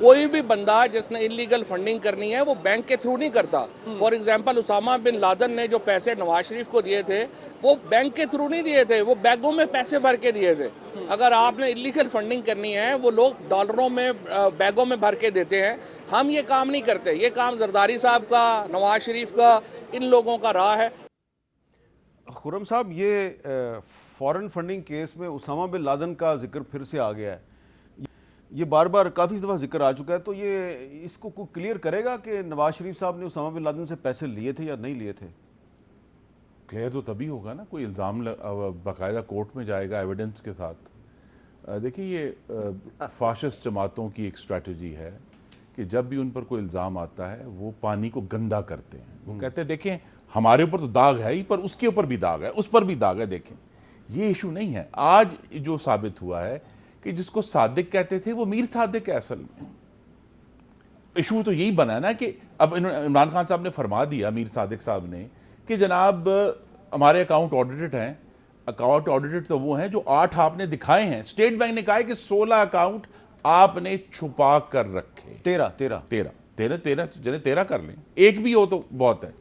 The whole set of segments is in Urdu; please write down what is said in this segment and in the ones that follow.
کوئی بھی بندہ جس نے انلیگل فنڈنگ کرنی ہے وہ بینک کے تھرو نہیں کرتا. For example Osama bin Laden نے جو پیسے نواز شریف کو دیے تھے وہ بینک کے تھرو نہیں دیے تھے, وہ بیگوں میں پیسے بھر کے دیے تھے. اگر آپ نے انلیگل فنڈنگ کرنی ہے وہ لوگ ڈالروں میں بیگوں میں بھر کے دیتے ہیں. ہم یہ کام نہیں کرتے, یہ کام زرداری صاحب کا, نواز شریف کا, ان لوگوں کا راہ ہے. خرم صاحب, یہ فارن فنڈنگ کیس میں اسامہ بن لادن کا ذکر پھر سے آ گیا ہے. یہ بار بار کافی دفعہ ذکر آ چکا ہے, تو یہ اس کو کوئی کلیئر کرے گا کہ نواز شریف صاحب نے اسامہ بن لادن سے پیسے لیے تھے یا نہیں لیے تھے؟ کلیئر تو تبھی ہوگا نا, کوئی الزام باقاعدہ کورٹ میں جائے گا ایویڈنس کے ساتھ. دیکھیں, یہ فاشسٹ جماعتوں کی ایک اسٹریٹجی ہے کہ جب بھی ان پر کوئی الزام آتا ہے وہ پانی کو گندا کرتے ہیں. وہ کہتے ہیں دیکھیں ہمارے اوپر تو داغ ہے ہی, پر اس کے اوپر بھی داغ ہے, اس پر بھی داغ ہے. دیکھیں یہ ایشو نہیں ہے. آج جو ثابت ہوا ہے کہ جس کو صادق کہتے تھے وہ میر صادق ہے اصل میں. ایشو تو یہی بنا ہے نا کہ اب عمران خان صاحب نے فرما دیا, میر صادق صاحب نے, کہ جناب ہمارے اکاؤنٹ آڈیٹڈ ہیں. اکاؤنٹ آڈیٹڈ تو وہ ہیں جو 8 آپ نے دکھائے ہیں. اسٹیٹ بینک نے کہا ہے کہ 16 اکاؤنٹ آپ نے چھپا کر رکھے. 13 کر لیں, ایک بھی ہو تو بہت ہے.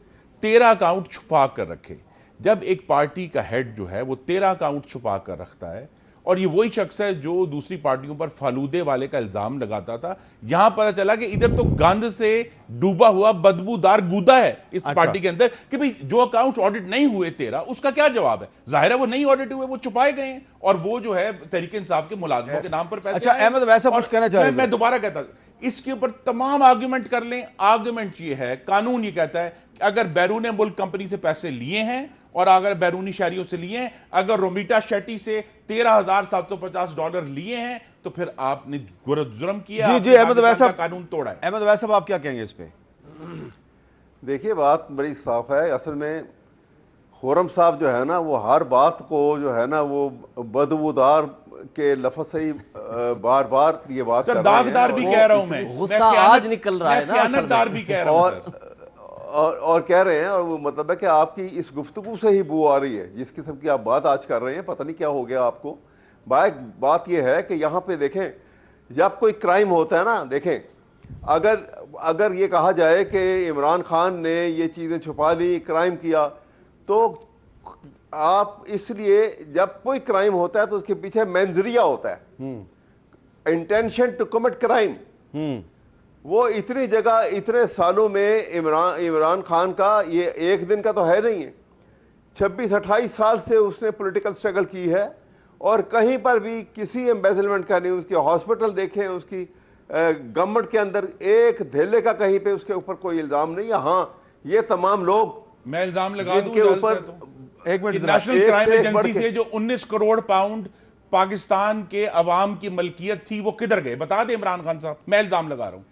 13 اکاؤنٹ چھپا کر رکھے. جب ایک پارٹی کا ہیڈ جو ہے وہ 13 اکاؤنٹ چھپا کر رکھتا ہے, اور یہ وہی شخص ہے جو دوسری پارٹیوں پر فالودے والے کا الزام لگاتا تھا, یہاں پتہ چلا کہ ادھر تو گند سے ڈوبا ہوا بدبودار گودا ہے اس پارٹی کے اندر, کہ بھئی جو اکاؤنٹ آڈٹ نہیں ہوئے 13, اس کا کیا جواب ہے؟ ظاہر ہے وہ نہیں آڈٹ ہوئے, وہ چھپائے گئے ہیں, اور وہ جو ہے تحریک انصاف کے ملازموں کے نام پر پیسے. اچھا احمد, ویسا کچھ کہنا چاہ رہے ہیں؟ میں دوبارہ کہتا ہوں, اس کے اوپر تمام آرگومنٹ کر لیں. آرگومنٹ یہ ہے, قانون یہ کہتا ہے کہ اگر بیرون ملک کمپنی سے پیسے لیے ہیں اور اگر بیرونی شہریوں سے لیے ہیں, اگر رومیٹا شیٹی سے $13,750 لیے ہیں, تو پھر آپ نے جرم کیا. جی احمد ویسا قانون توڑا ہے. احمد ویسا آپ کیا کہیں گے اس پہ؟ دیکھیے بات بڑی صاف ہے. اصل میں خرم صاحب جو ہے نا وہ ہر بات کو جو ہے نا وہ بدبودار کے لفظ سے ہی بار بار یہ بات کر رہے ہیں. داغدار بھی کہہ رہا ہوں میں, غصہ آج نکل رہا ہے نا, خیانتدار بھی کہہ رہا ہوں, اور کہہ رہے ہیں, اور وہ مطلب ہے کہ آپ کی اس گفتگو سے ہی بو آ رہی ہے. جس قسم کی آپ بات آج کر رہے ہیں, پتہ نہیں کیا ہو گیا آپ کو. بات یہ ہے کہ یہاں پہ دیکھیں, جب کوئی کرائم ہوتا ہے نا, دیکھیں اگر یہ کہا جائے کہ عمران خان نے یہ چیزیں چھپا لی, کرائم کیا, تو آپ اس لیے جب کوئی کرائم ہوتا ہے تو اس کے پیچھے مینزریا ہوتا ہے, انٹینشن ٹو کمٹ کرائم. وہ اتنی جگہ اتنے سالوں میں عمران خان کا یہ ایک دن کا تو ہے نہیں ہے, 26-28 سال سے اس نے پولیٹیکل سٹرگل کی ہے, اور کہیں پر بھی کسی ایمبیزلمنٹ کا نہیں. اس کے ہاسپٹل دیکھیں, اس کی گورنمنٹ کے اندر ایک دھیلے کا کہیں پہ اس کے اوپر کوئی الزام نہیں ہے. ہاں یہ تمام لوگ, میں الزام لگا دوں کے اوپر نیشنل کرائم ایجنسی سے جو 19 کروڑ پاؤنڈ پاکستان کے عوام کی ملکیت تھی وہ کدھر گئے؟ بتا دیں عمران خان صاحب, میں الزام لگا رہا ہوں.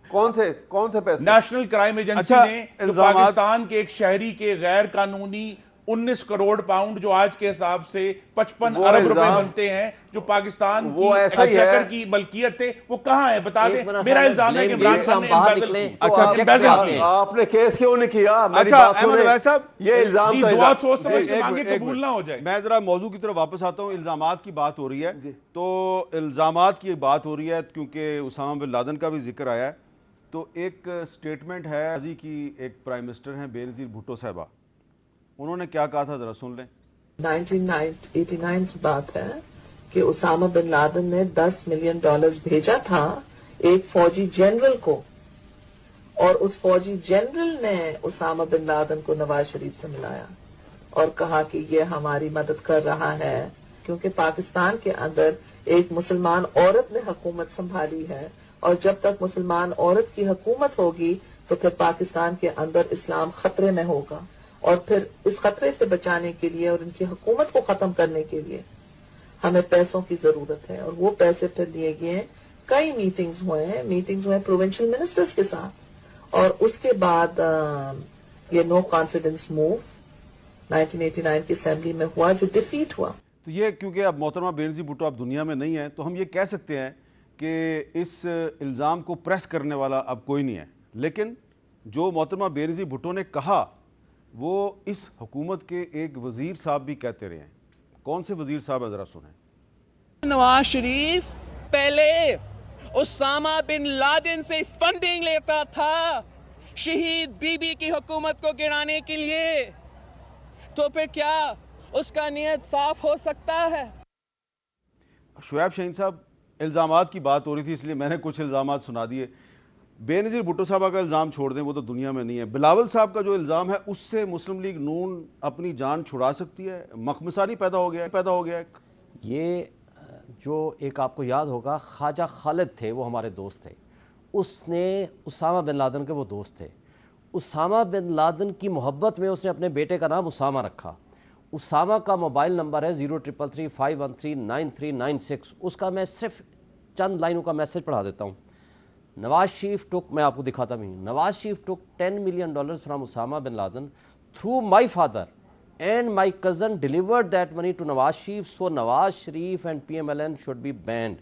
کون سے پیسے؟ نیشنل کرائم ایجنسی نے جو پاکستان کے ایک شہری کے غیر قانونی 19 کروڑ پاؤنڈ جو آج کے حساب سے 55 ارب روپے بنتے ہیں, جو پاکستان کی ایکسچیکر کی ملکیت تھے, وہ کہاں ہے؟ بتا دیں. میرا الزام ہے کہ عمران خان نے امبیزل کیا. آپ نے کیس کیوں نہیں کیا؟ اچھا احمد ویسا, یہ الزام دعا سوچ سمجھ کے مانگے, قبول نہ ہو جائے. میں ذرا موضوع کی طرف واپس آتا ہوں. الزامات کی بات ہو رہی ہے, تو الزامات کی بات ہو رہی ہے کیونکہ اسامہ بن لادن کا بھی ذکر آیا ہے. تو ایک سٹیٹمنٹ ہے ماضی کی, ایک پرائم منسٹر ہیں بے نظیر بھٹو صاحبہ, انہوں نے کیا کہا تھا ذرا سن لیں. 1989 کی بات ہے کہ اسامہ بن لادن نے $10 ملین بھیجا تھا ایک فوجی جنرل کو, اور اس فوجی جنرل نے اسامہ بن لادن کو نواز شریف سے ملایا اور کہا کہ یہ ہماری مدد کر رہا ہے کیونکہ پاکستان کے اندر ایک مسلمان عورت نے حکومت سنبھالی ہے, اور جب تک مسلمان عورت کی حکومت ہوگی تو پھر پاکستان کے اندر اسلام خطرے میں ہوگا, اور پھر اس خطرے سے بچانے کے لیے اور ان کی حکومت کو ختم کرنے کے لیے ہمیں پیسوں کی ضرورت ہے. اور وہ پیسے پھر دیے گئے ہیں. کئی میٹنگز ہوئے پروونشل منسٹرز کے ساتھ, اور اس کے بعد یہ نو کانفیڈنس موو 1989 کی اسمبلی میں ہوا جو ڈیفیٹ ہوا. تو یہ کیونکہ اب محترمہ بے نظیر بھٹو اب دنیا میں نہیں ہے, تو ہم یہ کہہ سکتے ہیں کہ اس الزام کو پریس کرنے والا اب کوئی نہیں ہے, لیکن جو محترمہ بے نظیر بھٹو نے کہا وہ اس حکومت کے ایک وزیر صاحب بھی کہتے رہے ہیں. کون سے وزیر صاحب ہیں ذرا سنیں. نواز شریف پہلے اسامہ بن لادن سے فنڈنگ لیتا تھا شہید بی بی کی حکومت کو گرانے کے لیے، تو پھر کیا اس کا نیت صاف ہو سکتا ہے؟ شعیب شاہین صاحب، الزامات کی بات ہو رہی تھی اس لیے میں نے کچھ الزامات سنا دیے. بے نظیر بھٹو صاحبہ کا الزام چھوڑ دیں، وہ تو دنیا میں نہیں ہے. بلاول صاحب کا جو الزام ہے اس سے مسلم لیگ نون اپنی جان چھڑا سکتی ہے؟ مخمصانی پیدا ہو گیا ایک. یہ جو ایک آپ کو یاد ہوگا خواجہ خالد تھے، وہ ہمارے دوست تھے، اس نے اسامہ بن لادن کے وہ دوست تھے. اسامہ بن لادن کی محبت میں اس نے اپنے بیٹے کا نام اسامہ رکھا. اسامہ کا موبائل نمبر ہے 0333513996. اس کا میں صرف چند لائنوں کا میسج پڑھا دیتا ہوں. نواز شریف ٹک، میں آپ کو دکھاتا بھی ہوں، Nawaz Sharif took $10 million from Osama bin Laden through my father and my cousin delivered that money to Nawaz Sharif, so Nawaz Sharif and PMLN should be banned.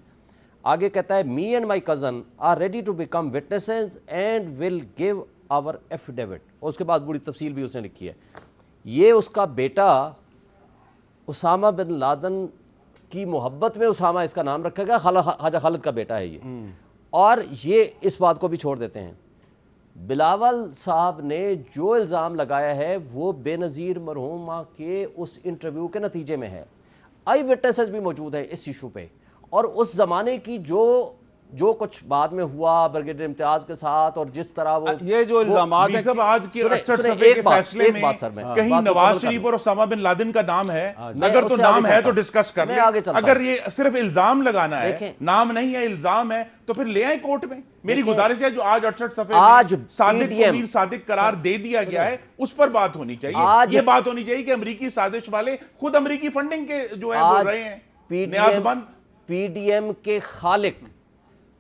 آگے کہتا ہے me and my cousin are ready to become witnesses and will give our affidavit. اور اس کے بعد بڑی تفصیل بھی اس نے لکھی ہے. یہ اس کا بیٹا اسامہ بن لادن کی محبت میں اسامہ اس کا نام رکھا گیا، خواجہ خالد کا بیٹا ہے یہ. اور یہ اس بات کو بھی چھوڑ دیتے ہیں، بلاول صاحب نے جو الزام لگایا ہے وہ بے نظیر مرحومہ کے اس انٹرویو کے نتیجے میں ہے. آئی وٹنسز بھی موجود ہیں اس ایشو پہ، اور اس زمانے کی جو کچھ بعد میں ہوا بریگیڈیئر امتیاز کے ساتھ، اور جس طرح وہ یہ جو الزامات ہیں صاحب آج کے 68 صفحے کے فیصلے میں کہیں نواز شریف اور اسامہ بن لادن کا نام ہے. اگر تو نام ہے تو ڈسکس کر لیں. اگر یہ صرف الزام لگانا ہے، نام نہیں ہے الزام ہے، تو پھر لے آئیں کورٹ میں. میری گزارش ہے جو آج 68 صفحے میں صادق کو میر صادق قرار دے دیا گیا ہے اس پر بات ہونی چاہیے. یہ بات ہونی چاہیے کہ امریکی سازش والے خود امریکی فنڈنگ کے جو ہے بول رہے ہیں نیاز مند. PDM کے خالق،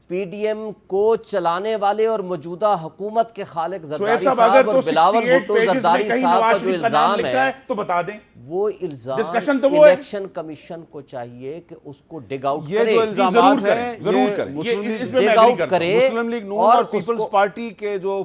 PDM کو چلانے والے اور موجودہ حکومت کے خالق زرداری صاحب اور بلاول بھٹو زرداری صاحب کا جو الزام ہے تو بتا دیں. وہ الزام ڈسکشن تو وہ ہے. الیکشن کمیشن کو چاہیے کہ اس کو ڈگ آؤٹ یہ کرے. جو الزامات ہیں ضرور کریں. ڈگ آؤٹ کرے. مسلم لیگ نون اور پیپلز پارٹی کے جو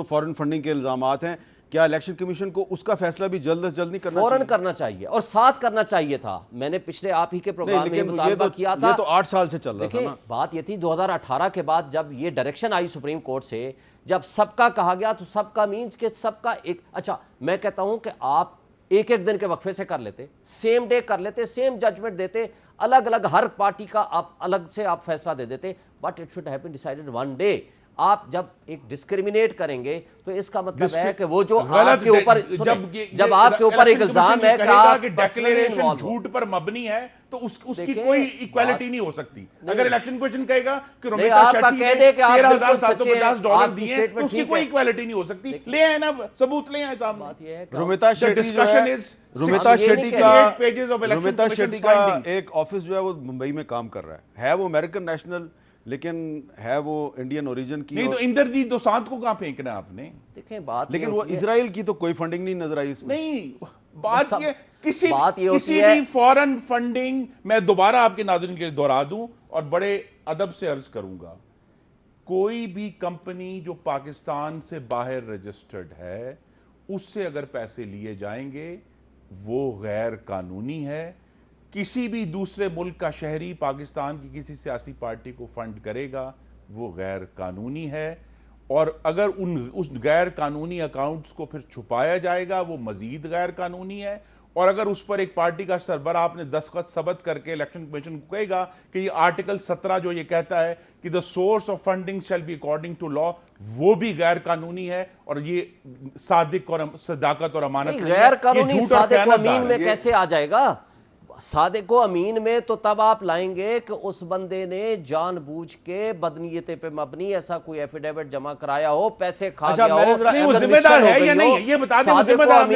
فورن فنڈنگ کے الزامات ہیں، کیا الیکشن کمیشن کو اس کا فیصلہ بھی جلد از جلد نہیں کرنا فوراً چاہیے؟ کرنا چاہیے، اور ساتھ کرنا چاہیے تھا. میں نے پچھلے آپ ہی کے پروگرام میں مطالبہ کیا تھا. یہ تو 8 سال سے چل رہا تھا نا. بات یہ تھی 2018 کے بعد جب یہ ڈائریکشن آئی سپریم کورٹ سے، جب سب کا کہا گیا تو سب کا مینز کہ سب کا ایک. اچھا میں کہتا ہوں کہ آپ ایک دن کے وقفے سے کر لیتے، سیم ڈے کر لیتے، سیم ججمنٹ دیتے، الگ الگ ہر پارٹی کا آپ الگ سے آپ فیصلہ دے دیتے. But it should have been decided one day. آپ جب ایک ڈسکریمنیٹ کریں گے تو اس کا مطلب ہے کہ وہ جو آپ کے اوپر جب آپ کے اوپر ایک الزام ہے کہ آپ ڈیکلیریشن جھوٹ پر مبنی ہے تو اس کی کوئی ایکوالٹی نہیں ہو سکتی. اگر الیکشن کمیشن کہے گا کہ رومیتا شیٹی نے $13,750 دیے ہیں تو اس کی کوئی ایکوالٹی نہیں ہو سکتی. لے آئے نا ثبوت، لے آئے سامنے. رومیتا شیٹی کا ایک آفس جو ہے وہ ممبئی میں کام کر رہا ہے وہ امریکن نیشنل لیکن ہے وہ انڈین اوریجن کی. نہیں تو اندرجیت دوسانت کو کہاں پھینکنا ہے آپ نے؟ دیکھیں بات لیکن وہ اسرائیل کی تو کوئی فنڈنگ نہیں نظر آئی اس میں. نہیں، بات یہ کسی بھی فورن فنڈنگ، میں دوبارہ آپ کے ناظرین کے لیے دہرا دوں اور بڑے ادب سے عرض کروں گا، کوئی بھی کمپنی جو پاکستان سے باہر رجسٹرڈ ہے اس سے اگر پیسے لیے جائیں گے وہ غیر قانونی ہے. کسی بھی دوسرے ملک کا شہری پاکستان کی کسی سیاسی پارٹی کو فنڈ کرے گا وہ غیر قانونی ہے. اور اگر اس غیر قانونی اکاؤنٹس کو پھر چھپایا جائے گا وہ مزید غیر قانونی ہے. اور اگر اس پر ایک پارٹی کا سربراہ آپ نے دستخط ثبت کر کے الیکشن کمیشن کو کہے گا کہ یہ آرٹیکل 17 جو یہ کہتا ہے کہ the source of funding shall be according to law، وہ بھی غیر قانونی ہے. اور یہ صادق اور صداقت اور امانت نہیں ہے. غیر قانونی صادق و امین میں کیسے آ جائے گا؟ صادق و امین میں تو تب آپ لائیں گے کہ اس بندے نے جان بوجھ کے بدنیت پہ مبنی ایسا کوئی ایفیڈیوٹ جمع کرایا ہو، پیسے کھا گیا ہو. وہ ذمہ دار ہے یا نہیں یہ بتا دیں. وہ ذمہ دار